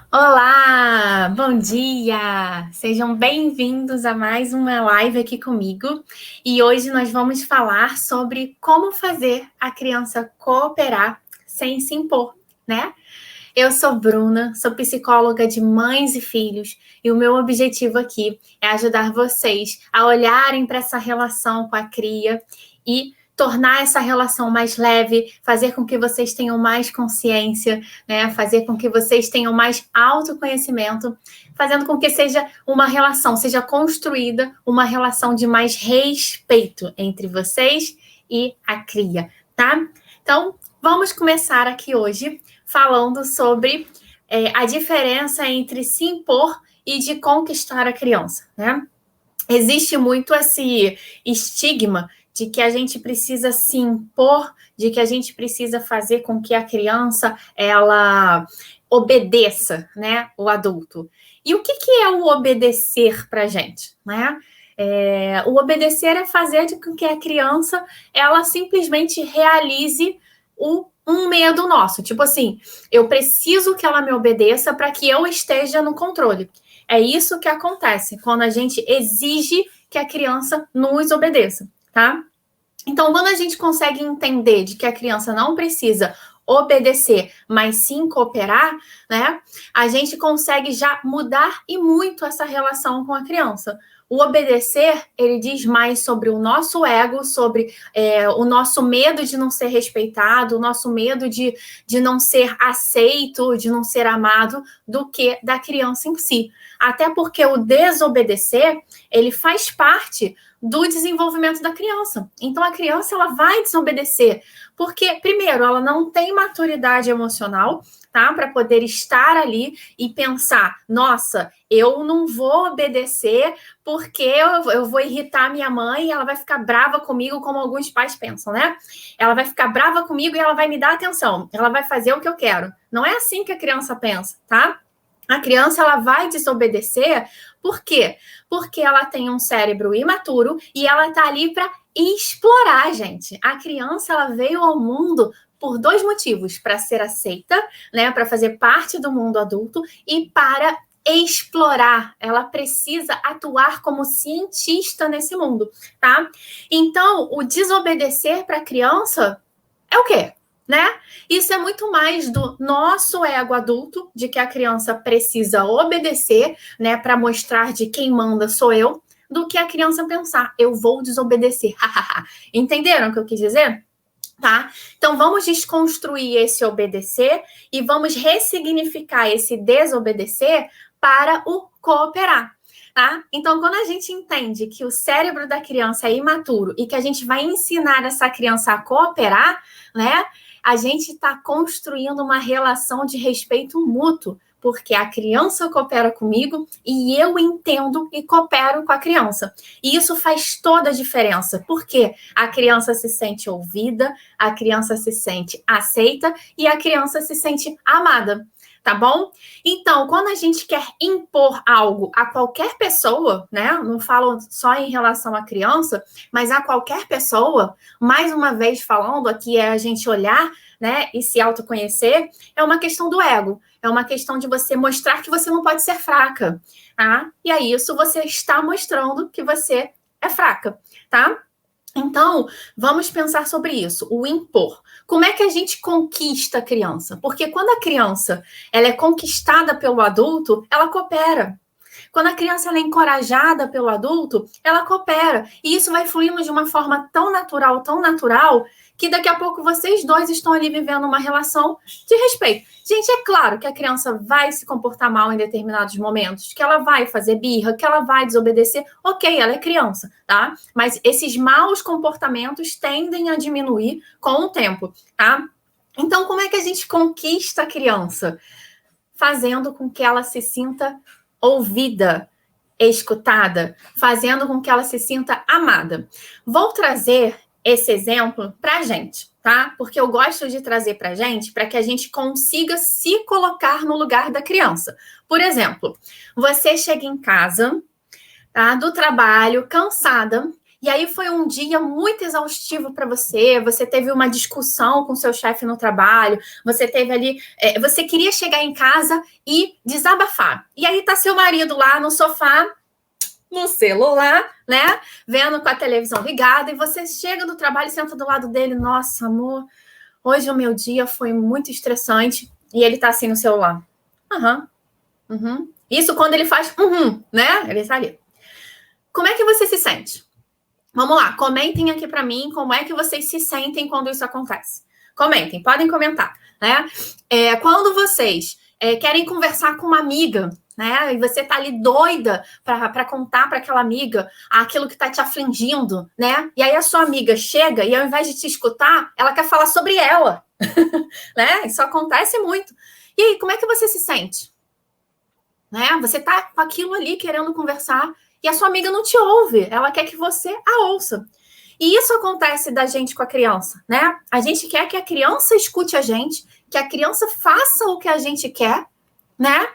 Olá, bom dia! Sejam bem-vindos a mais uma live aqui comigo. E hoje nós vamos falar sobre como fazer a criança cooperar sem se impor, né? Eu sou Bruna, sou psicóloga de mães e filhos, e o meu objetivo aqui é ajudar vocês a olharem para essa relação com a cria e tornar essa relação mais leve, fazer com que vocês tenham mais consciência, né? Fazer com que vocês tenham mais autoconhecimento, fazendo com que seja uma relação, seja construída uma relação de mais respeito entre vocês e a cria, tá? Então, vamos começar aqui hoje falando sobre a diferença entre se impor e de conquistar a criança, né? Existe muito esse estigma de que a gente precisa se impor, de que a gente precisa fazer com que a criança ela obedeça, né, o adulto. E o que é o obedecer para a gente, né? O obedecer é fazer de com que a criança ela simplesmente realize um medo nosso. Tipo assim, eu preciso que ela me obedeça para que eu esteja no controle. É isso que acontece quando a gente exige que a criança nos obedeça, tá? Então, quando a gente consegue entender de que a criança não precisa obedecer, mas sim cooperar, né? A gente consegue já mudar e muito essa relação com a criança. O obedecer, ele diz mais sobre o nosso ego, sobre o nosso medo de não ser respeitado, o nosso medo de não ser aceito, de não ser amado, do que da criança em si. Até porque o desobedecer, ele faz parte do desenvolvimento da criança. Então, a criança ela vai desobedecer, porque, primeiro, ela não tem maturidade emocional, tá? Para poder estar ali e pensar, nossa, eu não vou obedecer porque eu vou irritar minha mãe e ela vai ficar brava comigo, como alguns pais pensam, né? Ela vai ficar brava comigo e ela vai me dar atenção, ela vai fazer o que eu quero. Não é assim que a criança pensa, tá? A criança ela vai desobedecer, por quê? Porque ela tem um cérebro imaturo e ela tá ali para explorar, gente. A criança ela veio ao mundo por dois motivos: para ser aceita, né, para fazer parte do mundo adulto e para explorar. Ela precisa atuar como cientista nesse mundo, tá? Então, o desobedecer para a criança é o quê? Né? Isso é muito mais do nosso ego adulto, de que a criança precisa obedecer, né, para mostrar de quem manda sou eu, do que a criança pensar, eu vou desobedecer. Entenderam o que eu quis dizer? Tá? Então vamos desconstruir esse obedecer e vamos ressignificar esse desobedecer para o cooperar. Tá? Então, quando a gente entende que o cérebro da criança é imaturo e que a gente vai ensinar essa criança a cooperar, né? A gente está construindo uma relação de respeito mútuo, porque a criança coopera comigo e eu entendo e coopero com a criança. E isso faz toda a diferença, porque a criança se sente ouvida, a criança se sente aceita e a criança se sente amada. Tá bom? Então, quando a gente quer impor algo a qualquer pessoa, né? Não falo só em relação à criança, mas a qualquer pessoa, mais uma vez falando aqui, é a gente olhar, né, e se autoconhecer, é uma questão do ego, é uma questão de você mostrar que você não pode ser fraca, tá? E aí isso você está mostrando que você é fraca, tá? Então, vamos pensar sobre isso, o impor. Como é que a gente conquista a criança? Porque quando a criança ela é conquistada pelo adulto, ela coopera. Quando a criança ela é encorajada pelo adulto, ela coopera. E isso vai fluindo de uma forma tão natural, que daqui a pouco vocês dois estão ali vivendo uma relação de respeito. Gente, é claro que a criança vai se comportar mal em determinados momentos, que ela vai fazer birra, que ela vai desobedecer. Ok, ela é criança, tá? Mas esses maus comportamentos tendem a diminuir com o tempo, tá? Então, como é que a gente conquista a criança? Fazendo com que ela se sinta ouvida, escutada, fazendo com que ela se sinta amada. Vou trazer esse exemplo para a gente, tá? Porque eu gosto de trazer para a gente para que a gente consiga se colocar no lugar da criança. Por exemplo, você chega em casa, tá, do trabalho, cansada, E aí foi um dia muito exaustivo para você, você teve uma discussão com seu chefe no trabalho, você teve ali, você queria chegar em casa e desabafar. E aí tá seu marido lá no sofá, no celular, né? Vendo com a televisão ligada, e você chega do trabalho e senta do lado dele. Nossa, amor, hoje o meu dia foi muito estressante. E ele tá assim no celular. Isso quando ele faz né? Ele tá ali. Como é que você se sente? Vamos lá, comentem aqui para mim como é que vocês se sentem quando isso acontece. Comentem, podem comentar, né? Quando vocês querem conversar com uma amiga, né? E você tá ali doida para contar para aquela amiga aquilo que tá te afligindo, né? E aí a sua amiga chega e ao invés de te escutar, ela quer falar sobre ela, né? Isso acontece muito. E aí, como é que você se sente? Né? Você tá com aquilo ali querendo conversar e a sua amiga não te ouve, ela quer que você a ouça. E isso acontece da gente com a criança, né? A gente quer que a criança escute a gente, que a criança faça o que a gente quer, né?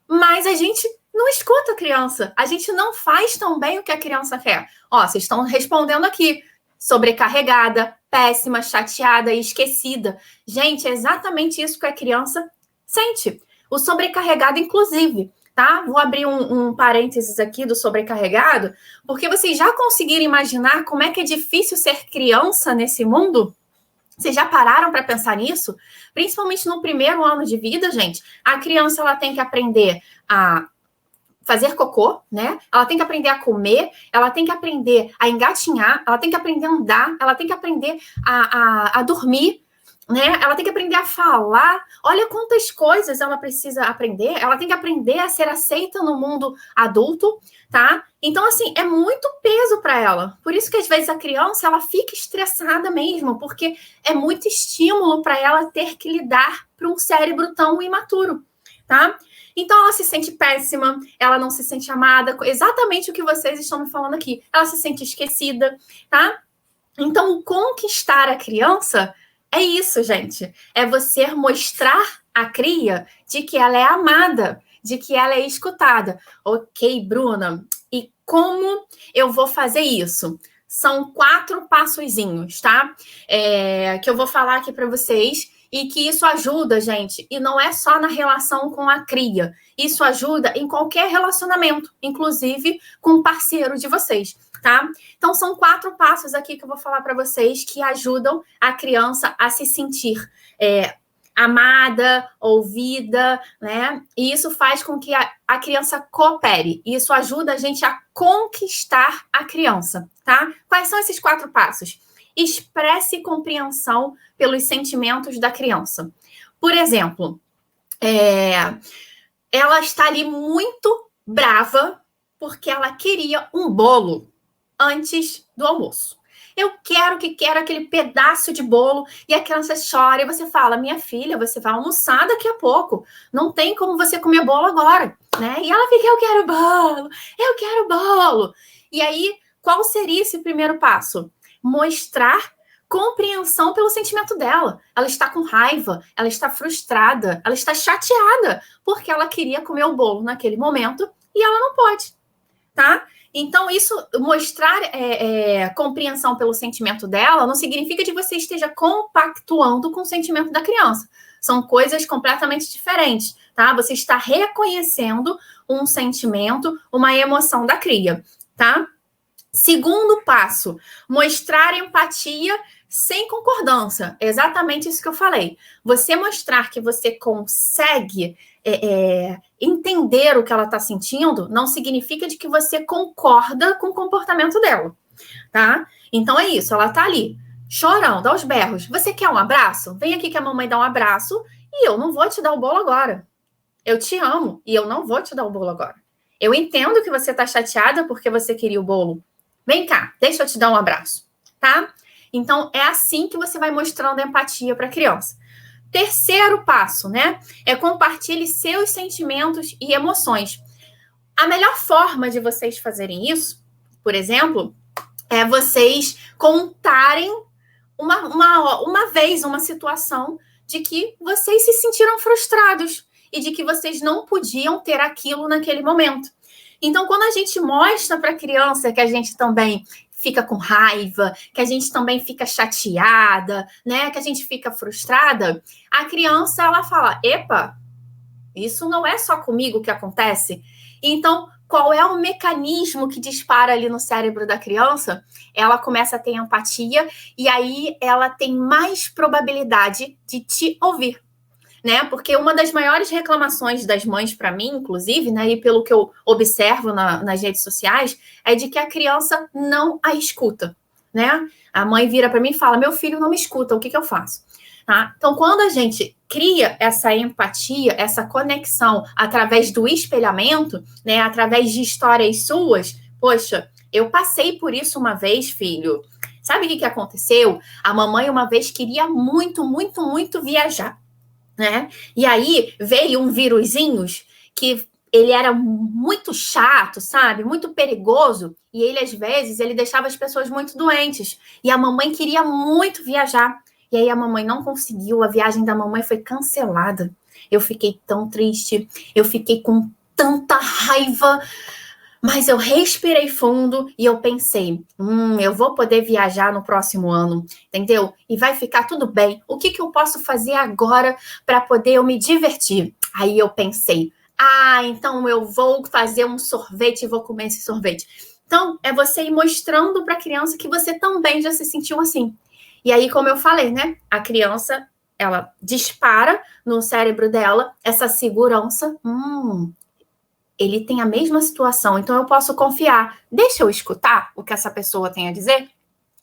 Mas a gente não escuta a criança, a gente não faz tão bem o que a criança quer. Ó, vocês estão respondendo aqui, sobrecarregada, péssima, chateada e esquecida. Gente, é exatamente isso que a criança sente. O sobrecarregado, inclusive, tá? Vou abrir um parênteses aqui do sobrecarregado, porque vocês já conseguiram imaginar como é que é difícil ser criança nesse mundo? Vocês já pararam para pensar nisso? Principalmente no primeiro ano de vida, gente. A criança ela tem que aprender a fazer cocô, né? Ela tem que aprender a comer, ela tem que aprender a engatinhar, ela tem que aprender a andar, ela tem que aprender a dormir, né? Ela tem que aprender a falar. Olha quantas coisas ela precisa aprender. Ela tem que aprender a ser aceita no mundo adulto, tá? Então, assim, é muito peso para ela. Por isso que, às vezes, a criança, ela fica estressada mesmo, porque é muito estímulo para ela ter que lidar para um cérebro tão imaturo, tá? Então, ela se sente péssima, ela não se sente amada, exatamente o que vocês estão me falando aqui. Ela se sente esquecida, tá? Então, o conquistar a criança é isso, gente. É você mostrar à cria de que ela é amada, de que ela é escutada. Ok, Bruna, e como eu vou fazer isso? São 4 passozinhos, tá? Que eu vou falar aqui para vocês e que isso ajuda, gente. E não é só na relação com a cria. Isso ajuda em qualquer relacionamento, inclusive com o parceiro de vocês, tá? Então, são 4 passos aqui que eu vou falar para vocês que ajudam a criança a se sentir amada, ouvida, né? E isso faz com que a criança coopere. E isso ajuda a gente a conquistar a criança, tá? Quais são esses 4 passos? Expresse compreensão pelos sentimentos da criança. Por exemplo, ela está ali muito brava porque ela queria um bolo antes do almoço. Eu quero aquele pedaço de bolo, e a criança chora, e você fala, minha filha, você vai almoçar daqui a pouco, não tem como você comer bolo agora, né? E ela fica, eu quero bolo. E aí, qual seria esse primeiro passo? Mostrar compreensão pelo sentimento dela. Ela está com raiva, ela está frustrada, ela está chateada, porque ela queria comer o bolo naquele momento, e ela não pode, tá? Então, isso, mostrar compreensão pelo sentimento dela, não significa que você esteja compactuando com o sentimento da criança. São coisas completamente diferentes, tá? Você está reconhecendo um sentimento, uma emoção da cria, tá? Segundo passo, mostrar empatia sem concordância. Exatamente isso que eu falei. Você mostrar que você consegue entender o que ela está sentindo não significa de que você concorda com o comportamento dela, tá? Então é isso, ela tá ali, chorando, aos berros. Você quer um abraço? Vem aqui que a mamãe dá um abraço e eu não vou te dar o bolo agora. Eu te amo e eu não vou te dar o bolo agora. Eu entendo que você tá chateada porque você queria o bolo. Vem cá, deixa eu te dar um abraço, tá? Então, é assim que você vai mostrando empatia para a criança. Terceiro passo, né? Compartilhe seus sentimentos e emoções. A melhor forma de vocês fazerem isso, por exemplo, é vocês contarem uma vez, uma situação de que vocês se sentiram frustrados e de que vocês não podiam ter aquilo naquele momento. Então, quando a gente mostra para a criança que a gente também fica com raiva, que a gente também fica chateada, né? Que a gente fica frustrada, a criança, ela fala, epa, isso não é só comigo que acontece. Então, qual é o mecanismo que dispara ali no cérebro da criança? Ela começa a ter empatia e aí ela tem mais probabilidade de te ouvir, né? Porque uma das maiores reclamações das mães para mim, inclusive, né, e pelo que eu observo nas redes sociais, é de que a criança não a escuta, né? A mãe vira para mim e fala: meu filho não me escuta, o que eu faço? Tá? Então, quando a gente cria essa empatia, essa conexão através do espelhamento, né, através de histórias suas, poxa, eu passei por isso uma vez, filho. Sabe o que aconteceu? A mamãe uma vez queria muito, muito, muito viajar, né? E aí veio um vírusinhos que ele era muito chato, sabe? Muito perigoso. E ele, às vezes, ele deixava as pessoas muito doentes. E a mamãe queria muito viajar. E aí a mamãe não conseguiu, a viagem da mamãe foi cancelada. Eu fiquei tão triste, eu fiquei com tanta raiva, mas eu respirei fundo e eu pensei, eu vou poder viajar no próximo ano, entendeu? E vai ficar tudo bem. O que eu posso fazer agora para poder eu me divertir? Aí eu pensei, então eu vou fazer um sorvete e vou comer esse sorvete. Então, é você ir mostrando para a criança que você também já se sentiu assim. E aí, como eu falei, né? A criança, ela dispara no cérebro dela essa segurança. Ele tem a mesma situação, então eu posso confiar. Deixa eu escutar o que essa pessoa tem a dizer,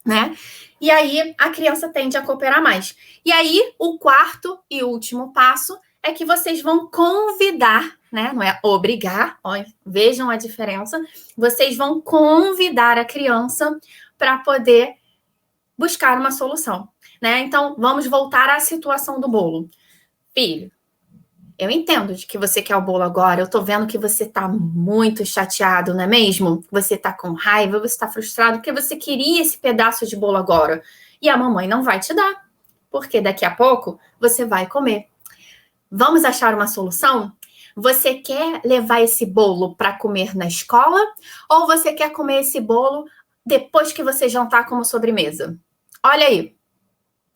né? E aí, a criança tende a cooperar mais. E aí, o quarto e último passo é que vocês vão convidar, né? Não é obrigar, olha, vejam a diferença. Vocês vão convidar a criança para poder buscar uma solução, né? Então, vamos voltar à situação do bolo. Filho, eu entendo de que você quer o bolo agora, eu tô vendo que você tá muito chateado, não é mesmo? Você tá com raiva, você tá frustrado, porque você queria esse pedaço de bolo agora. E a mamãe não vai te dar, porque daqui a pouco você vai comer. Vamos achar uma solução? Você quer levar esse bolo para comer na escola? Ou você quer comer esse bolo depois que você jantar como sobremesa? Olha aí,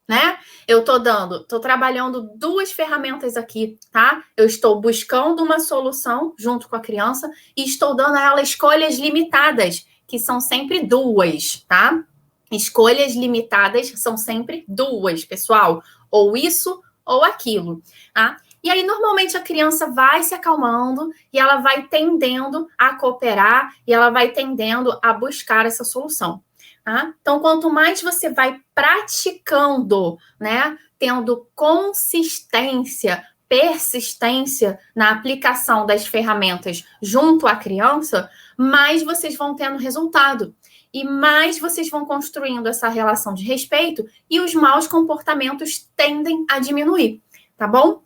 né? Eu tô trabalhando duas ferramentas aqui, tá? Eu estou buscando uma solução junto com a criança e estou dando a ela escolhas limitadas, que são sempre duas, tá? Escolhas limitadas são sempre duas, pessoal. Ou isso ou aquilo, tá? E aí, normalmente, a criança vai se acalmando e ela vai tendendo a cooperar e ela vai tendendo a buscar essa solução. Tá? Então, quanto mais você vai praticando, né, tendo consistência, persistência na aplicação das ferramentas junto à criança, mais vocês vão tendo resultado. E mais vocês vão construindo essa relação de respeito e os maus comportamentos tendem a diminuir, tá bom?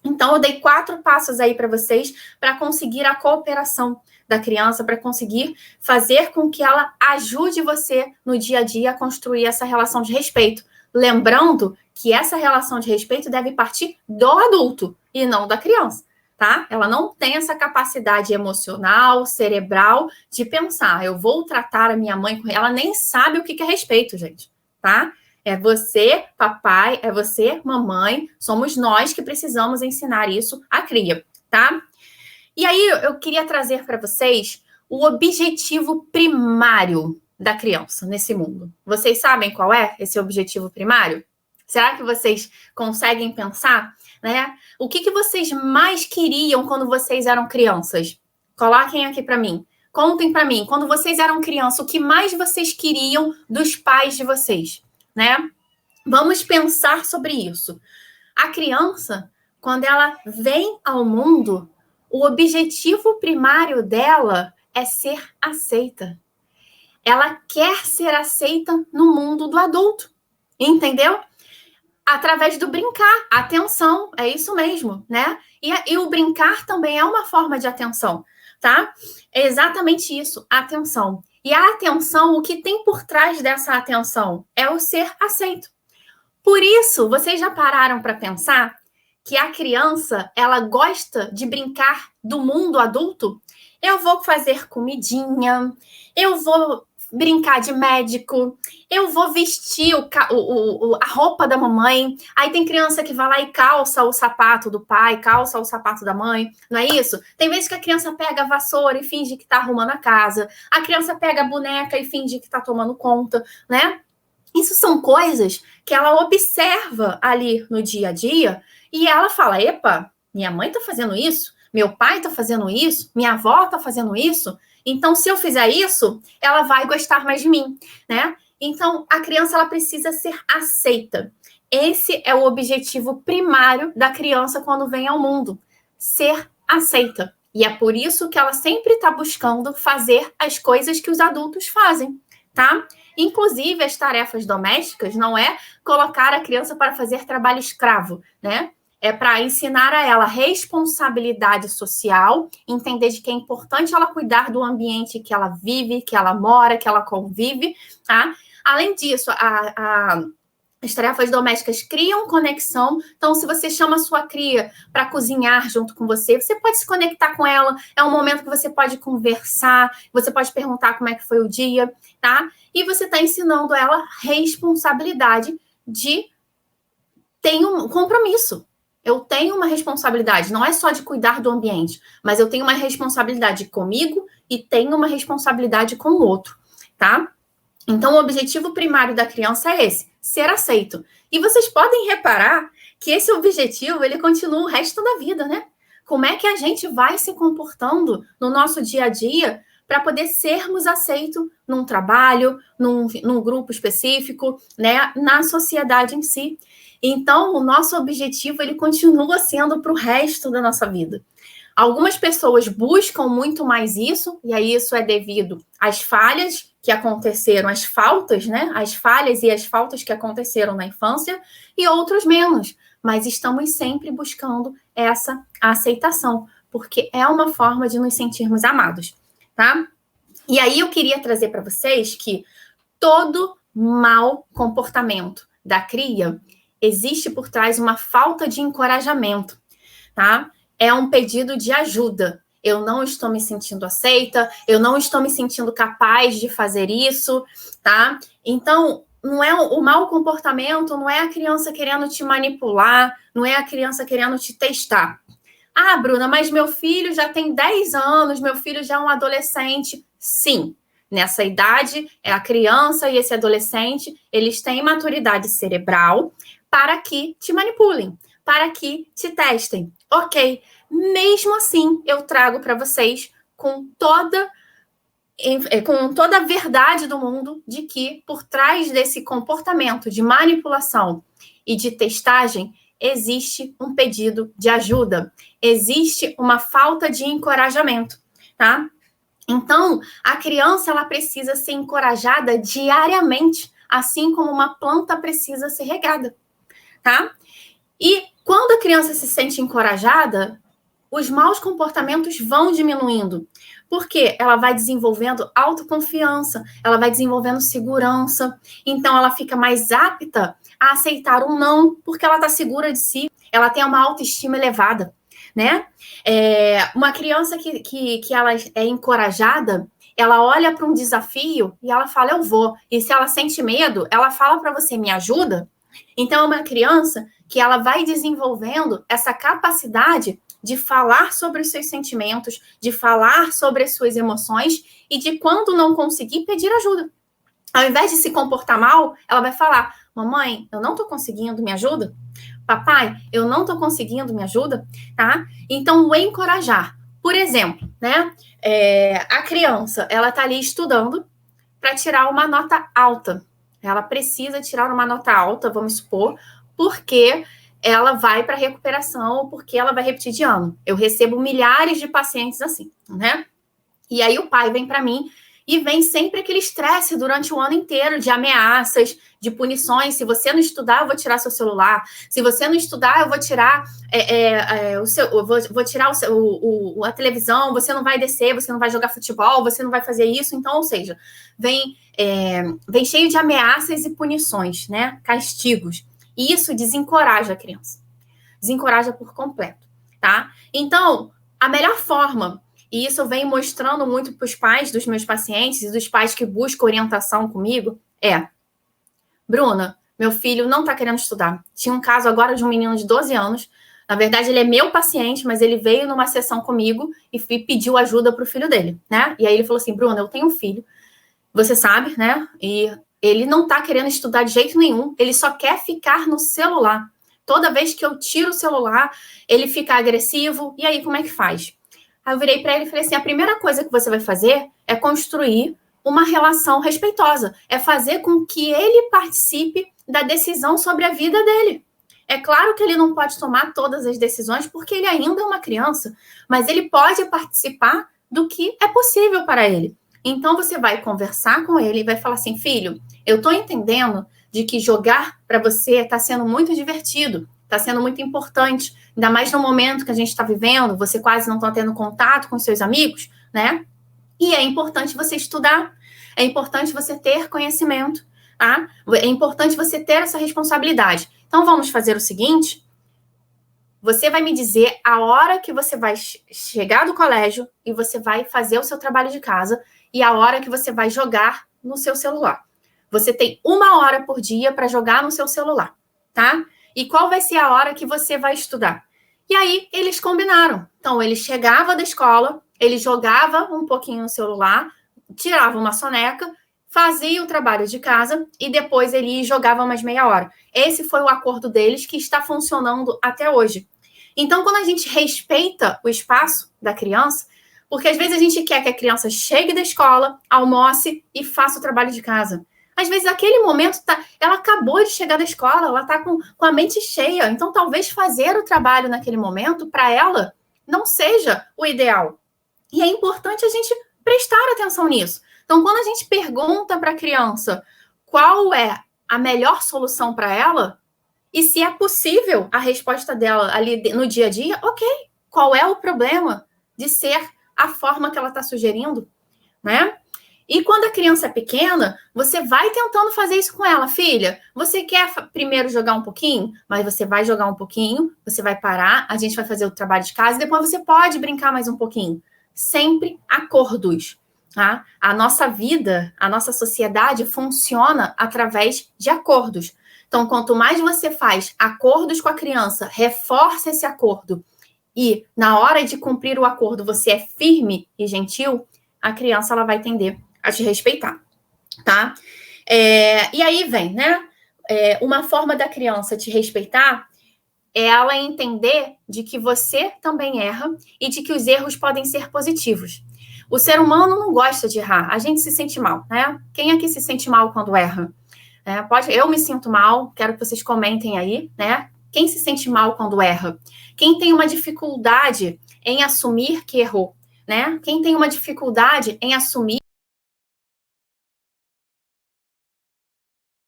Então, eu dei 4 passos aí para vocês para conseguir a cooperação da criança, para conseguir fazer com que ela ajude você no dia a dia a construir essa relação de respeito. Lembrando que essa relação de respeito deve partir do adulto e não da criança, tá? Ela não tem essa capacidade emocional, cerebral de pensar, eu vou tratar a minha mãe com... Ela nem sabe o que é respeito, gente, tá? É você, papai, é você, mamãe, somos nós que precisamos ensinar isso à cria, tá? E aí eu queria trazer para vocês o objetivo primário da criança nesse mundo. Vocês sabem qual é esse objetivo primário? Será que vocês conseguem pensar, né? O que vocês mais queriam quando vocês eram crianças? Coloquem aqui para mim. Contem para mim, quando vocês eram crianças, o que mais vocês queriam dos pais de vocês? Né? Vamos pensar sobre isso. A criança, quando ela vem ao mundo, o objetivo primário dela é ser aceita. Ela quer ser aceita no mundo do adulto, entendeu? Através do brincar, atenção, é isso mesmo, né? E o brincar também é uma forma de atenção, tá? É exatamente isso, atenção. E a atenção, o que tem por trás dessa atenção é o ser aceito. Por isso, vocês já pararam para pensar que a criança, ela gosta de brincar do mundo adulto? Eu vou fazer comidinha, eu vou brincar de médico, eu vou vestir a roupa da mamãe. Aí tem criança que vai lá e calça o sapato do pai, calça o sapato da mãe, não é isso? Tem vezes que a criança pega a vassoura e finge que tá arrumando a casa, a criança pega a boneca e finge que tá tomando conta, né? Isso são coisas que ela observa ali no dia a dia e ela fala, epa, minha mãe tá fazendo isso, meu pai tá fazendo isso, minha avó tá fazendo isso, então se eu fizer isso, ela vai gostar mais de mim, né? Então, a criança ela precisa ser aceita. Esse é o objetivo primário da criança quando vem ao mundo, ser aceita. E é por isso que ela sempre está buscando fazer as coisas que os adultos fazem, tá? Inclusive, as tarefas domésticas não é colocar a criança para fazer trabalho escravo, né? É para ensinar a ela responsabilidade social, entender de que é importante ela cuidar do ambiente que ela vive, que ela mora, que ela convive, tá? Além disso, as tarefas domésticas criam conexão. Então, se você chama a sua cria para cozinhar junto com você, você pode se conectar com ela. É um momento que você pode conversar, você pode perguntar como é que foi o dia, tá? E você está ensinando ela responsabilidade de ter um compromisso. Eu tenho uma responsabilidade, não é só de cuidar do ambiente, mas eu tenho uma responsabilidade comigo e tenho uma responsabilidade com o outro, tá? Então, o objetivo primário da criança é esse, ser aceito. E vocês podem reparar que esse objetivo, ele continua o resto da vida, né? Como é que a gente vai se comportando no nosso dia a dia para poder sermos aceitos num trabalho, num grupo específico, né? Na sociedade em si. Então, o nosso objetivo, ele continua sendo para o resto da nossa vida. Algumas pessoas buscam muito mais isso, e aí isso é devido às falhas que aconteceram, às faltas, né? As falhas e as faltas que aconteceram na infância, e outros menos. Mas estamos sempre buscando essa aceitação, porque é uma forma de nos sentirmos amados, tá? E aí eu queria trazer para vocês que todo mau comportamento da cria existe por trás uma falta de encorajamento, tá? É um pedido de ajuda. Eu não estou me sentindo aceita, eu não estou me sentindo capaz de fazer isso, tá? Então, não é o mau comportamento, não é a criança querendo te manipular, não é a criança querendo te testar. Ah, Bruna, mas meu filho já tem 10 anos, meu filho já é um adolescente. Sim, nessa idade, é a criança e esse adolescente, eles têm maturidade cerebral para que te manipulem, para que te testem. Ok, mesmo assim, eu trago para vocês com toda a verdade do mundo de que por trás desse comportamento de manipulação e de testagem existe um pedido de ajuda, existe uma falta de encorajamento, tá? Então, a criança ela precisa ser encorajada diariamente, assim como uma planta precisa ser regada, tá? E quando a criança se sente encorajada, os maus comportamentos vão diminuindo, porque ela vai desenvolvendo autoconfiança, ela vai desenvolvendo segurança, então ela fica mais apta a aceitar um não, porque ela está segura de si, ela tem uma autoestima elevada, né? Uma criança que ela é encorajada, ela olha para um desafio e ela fala, eu vou. E se ela sente medo, ela fala para você, me ajuda? Então, é uma criança que ela vai desenvolvendo essa capacidade de falar sobre os seus sentimentos, de falar sobre as suas emoções e de, quando não conseguir, pedir ajuda. Ao invés de se comportar mal, ela vai falar, mamãe, eu não estou conseguindo, me ajuda? Papai, eu não estou conseguindo, me ajuda? Tá? Então, o encorajar. Por exemplo, né? A criança, ela está ali estudando para tirar uma nota alta. Ela precisa tirar uma nota alta, vamos supor, porque ela vai para recuperação ou porque ela vai repetir de ano. Eu recebo milhares de pacientes assim, né? E aí o pai vem para mim e vem sempre aquele estresse durante o ano inteiro de ameaças, de punições. Se você não estudar, eu vou tirar seu celular. Se você não estudar, eu vou tirar vou tirar a televisão. Você não vai descer, você não vai jogar futebol, você não vai fazer isso. Então, ou seja, vem cheio de ameaças e punições, né? Castigos. E isso desencoraja a criança. Desencoraja por completo, tá? Então, a melhor forma e isso eu venho mostrando muito para os pais dos meus pacientes e dos pais que buscam orientação comigo, Bruna, meu filho não está querendo estudar. Tinha um caso agora de um menino de 12 anos. Na verdade, ele é meu paciente, mas ele veio numa sessão comigo e pediu ajuda para o filho dele, né? E aí ele falou assim, Bruna, eu tenho um filho, você sabe, né? E ele não está querendo estudar de jeito nenhum, ele só quer ficar no celular. Toda vez que eu tiro o celular, ele fica agressivo. E aí, como é que faz? Aí eu virei para ele e falei assim, a primeira coisa que você vai fazer é construir uma relação respeitosa. É fazer com que ele participe da decisão sobre a vida dele. É claro que ele não pode tomar todas as decisões, porque ele ainda é uma criança, mas ele pode participar do que é possível para ele. Então, você vai conversar com ele e vai falar assim, filho, eu estou entendendo de que jogar para você está sendo muito divertido, está sendo muito importante, ainda mais no momento que a gente está vivendo, você quase não está tendo contato com seus amigos, né? E é importante você estudar, é importante você ter conhecimento, tá? É importante você ter essa responsabilidade. Então, vamos fazer o seguinte, você vai me dizer a hora que você vai chegar do colégio e você vai fazer o seu trabalho de casa e a hora que você vai jogar no seu celular. Você tem 1 hora por dia para jogar no seu celular, tá? E qual vai ser a hora que você vai estudar? E aí, eles combinaram. Então, ele chegava da escola, ele jogava um pouquinho no celular, tirava uma soneca, fazia o trabalho de casa e depois ele jogava mais meia hora. Esse foi o acordo deles que está funcionando até hoje. Então, quando a gente respeita o espaço da criança, porque às vezes a gente quer que a criança chegue da escola, almoce e faça o trabalho de casa. Às vezes, naquele momento, ela acabou de chegar da escola, ela está com a mente cheia. Então, talvez fazer o trabalho naquele momento, para ela, não seja o ideal. E é importante a gente prestar atenção nisso. Então, quando a gente pergunta para a criança qual é a melhor solução para ela, e se é possível a resposta dela ali no dia a dia, ok, qual é o problema de ser a forma que ela está sugerindo, né? E quando a criança é pequena, você vai tentando fazer isso com ela. Filha, você quer primeiro jogar um pouquinho? Mas você vai jogar um pouquinho, você vai parar, a gente vai fazer o trabalho de casa, e depois você pode brincar mais um pouquinho. Sempre acordos, tá? A nossa vida, a nossa sociedade funciona através de acordos. Então, quanto mais você faz acordos com a criança, reforça esse acordo, e na hora de cumprir o acordo você é firme e gentil, a criança ela vai tender a te respeitar, tá? E aí vem, né? Uma forma da criança te respeitar é ela entender de que você também erra e de que os erros podem ser positivos. O ser humano não gosta de errar, a gente se sente mal, né? Quem aqui se sente mal quando erra? Eu me sinto mal, quero que vocês comentem aí, né? Quem se sente mal quando erra? Quem tem uma dificuldade em assumir que errou, né? Quem tem uma dificuldade em assumir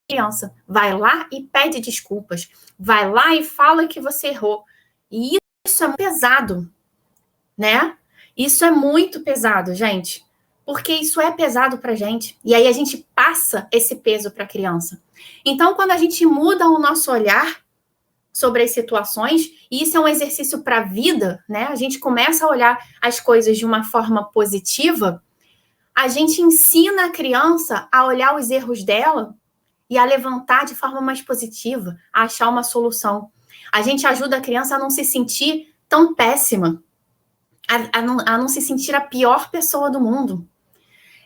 criança, vai lá e pede desculpas, vai lá e fala que você errou. E isso é pesado, né? Isso é muito pesado, gente, porque isso é pesado pra gente. E aí a gente passa esse peso para a criança. Então, quando a gente muda o nosso olhar sobre as situações, e isso é um exercício para a vida, né? A gente começa a olhar as coisas de uma forma positiva, a gente ensina a criança a olhar os erros dela e a levantar de forma mais positiva, a achar uma solução. A gente ajuda a criança a não se sentir tão péssima, a não se sentir a pior pessoa do mundo.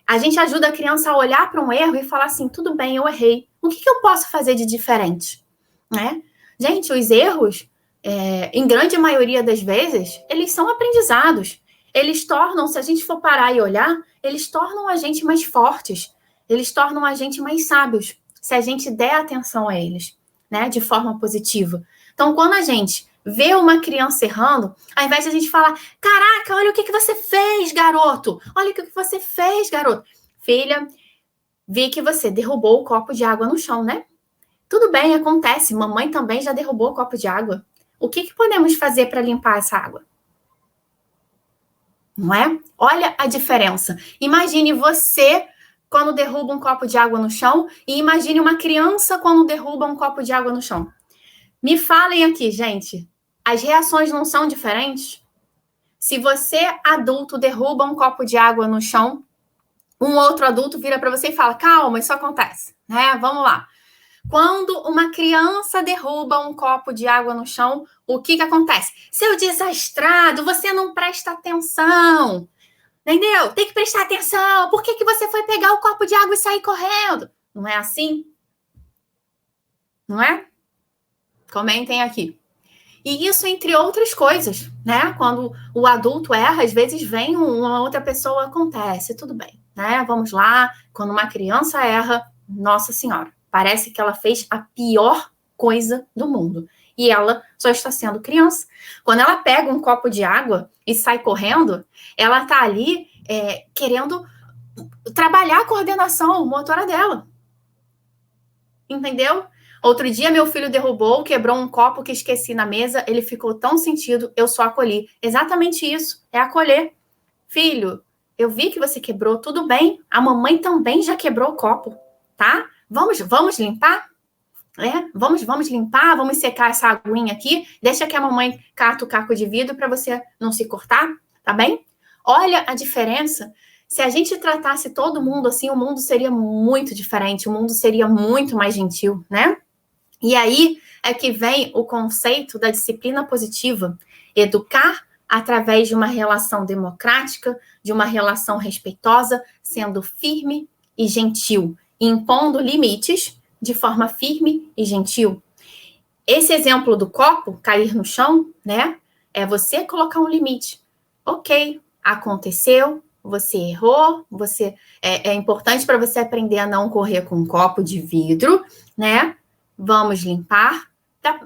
A gente ajuda a criança a olhar para um erro e falar assim, tudo bem, eu errei. O que eu posso fazer de diferente? Né? Gente, os erros, em grande maioria das vezes, eles são aprendizados. Eles tornam, se a gente for parar e olhar, eles tornam a gente mais fortes. Eles tornam a gente mais sábios, se a gente der atenção a eles, né, de forma positiva. Então, quando a gente vê uma criança errando, ao invés de a gente falar, caraca, olha o que você fez, garoto. Olha o que você fez, garoto. Filha, vi que você derrubou o copo de água no chão, né? Tudo bem, acontece. Mamãe também já derrubou o copo de água. O que podemos fazer para limpar essa água? Não é? Olha a diferença. Imagine você quando derruba um copo de água no chão e imagine uma criança quando derruba um copo de água no chão. Me falem aqui, gente. As reações não são diferentes? Se você, adulto, derruba um copo de água no chão, um outro adulto vira para você e fala, calma, isso acontece, né? Vamos lá. Quando uma criança derruba um copo de água no chão, o que acontece? Seu desastrado, você não presta atenção. Entendeu? Tem que prestar atenção. Por que você foi pegar o copo de água e sair correndo? Não é assim? Não é? Comentem aqui. E isso entre outras coisas, né? Quando o adulto erra, às vezes vem uma outra pessoa, acontece, tudo bem, né? Vamos lá, quando uma criança erra, nossa senhora, parece que ela fez a pior coisa do mundo. E ela só está sendo criança. Quando ela pega um copo de água e sai correndo, ela está ali querendo trabalhar a coordenação motora dela. Entendeu? Outro dia, meu filho derrubou, quebrou um copo que esqueci na mesa, ele ficou tão sentido, eu só acolhi. Exatamente isso, é acolher. Filho, eu vi que você quebrou, tudo bem, a mamãe também já quebrou o copo, tá? Vamos limpar? Vamos limpar, vamos secar essa aguinha aqui, deixa que a mamãe cata o caco de vidro para você não se cortar, tá bem? Olha a diferença. Se a gente tratasse todo mundo assim, o mundo seria muito diferente, o mundo seria muito mais gentil, né? E aí é que vem o conceito da disciplina positiva, educar através de uma relação democrática, de uma relação respeitosa, sendo firme e gentil, impondo limites de forma firme e gentil. Esse exemplo do copo cair no chão, né? É você colocar um limite. Ok, aconteceu, você errou, é importante para você aprender a não correr com um copo de vidro, né? Vamos limpar.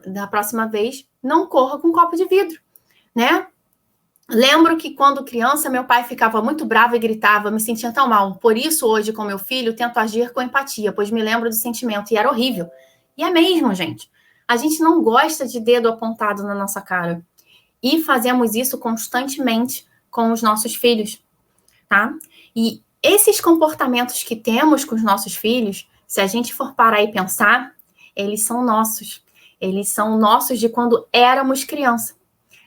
Da próxima vez, não corra com um copo de vidro, né? Lembro que quando criança, meu pai ficava muito bravo e gritava, me sentia tão mal. Por isso, hoje, com meu filho, tento agir com empatia, pois me lembro do sentimento, e era horrível. E é mesmo, gente. A gente não gosta de dedo apontado na nossa cara. E fazemos isso constantemente com os nossos filhos, tá? E esses comportamentos que temos com os nossos filhos, se a gente for parar e pensar, eles são nossos. Eles são nossos de quando éramos criança,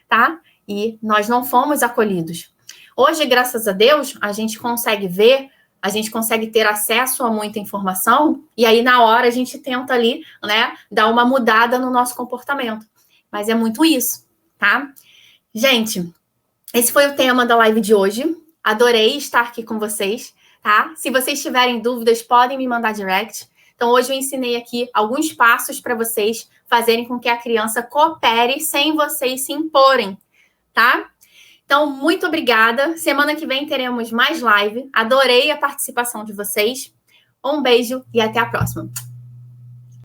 tá? E nós não fomos acolhidos. Hoje, graças a Deus, a gente consegue ver, a gente consegue ter acesso a muita informação, e aí na hora a gente tenta ali, né, dar uma mudada no nosso comportamento. Mas é muito isso, tá? Gente, esse foi o tema da live de hoje. Adorei estar aqui com vocês, tá? Se vocês tiverem dúvidas, podem me mandar direct. Então, hoje eu ensinei aqui alguns passos para vocês fazerem com que a criança coopere sem vocês se imporem, tá? Então, muito obrigada. Semana que vem teremos mais live. Adorei a participação de vocês. Um beijo e até a próxima.